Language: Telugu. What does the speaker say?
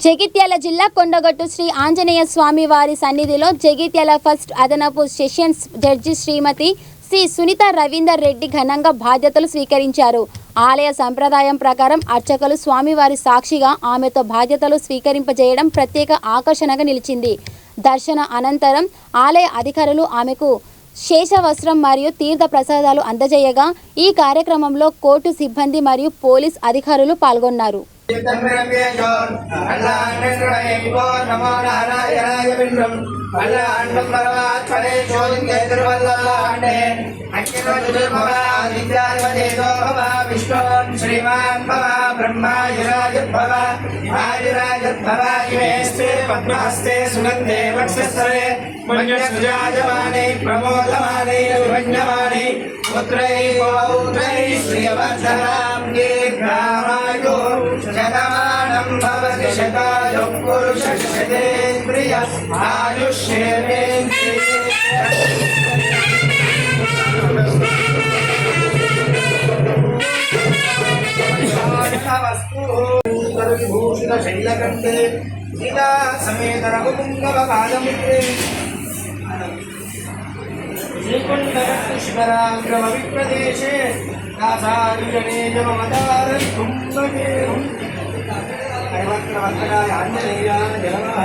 జగిత్యాల జిల్లా కొండగట్టు శ్రీ ఆంజనేయ స్వామి వారి సన్నిధిలో జగిత్యాల ఫస్ట్ అదనపు సెషన్స్ జడ్జి శ్రీమతి సి సునీత రవీందర్ రెడ్డి ఘనంగా బాధ్యతలు స్వీకరించారు. ఆలయ సంప్రదాయం ప్రకారం అర్చకులు స్వామివారి సాక్షిగా ఆమెతో బాధ్యతలు స్వీకరింపజేయడం ప్రత్యేక ఆకర్షణగా నిలిచింది. దర్శన అనంతరం ఆలయ అధికారులు ఆమెకు శేషవస్త్రం మరియు తీర్థ ప్రసాదాలు అందజేయగా ఈ కార్యక్రమంలో కోర్టు సిబ్బంది మరియు పోలీస్ అధికారులు పాల్గొన్నారు. श्रीमान पद्महस्ते सुगंधे वक्षस्थले मन्यसुजायमाने प्रमोदमाने विभञ्जमाने पुत्रैः श्रियवर्धनां दीर्घामायो शतमानं भवति शतायुः पुरुषः शतेन्द्रिय आयुष्येवेन्द्रिये भूषित शैलकण्ठे सीता समेत रघुपुङ्गव पादमुद्रे श्रीकुण्डशिखराग्रम विप्रदेशे दासार्यणेयमवतारं कुम्भकेरं दैवक्रवक्त्राय आञ्जनेयाय नमः।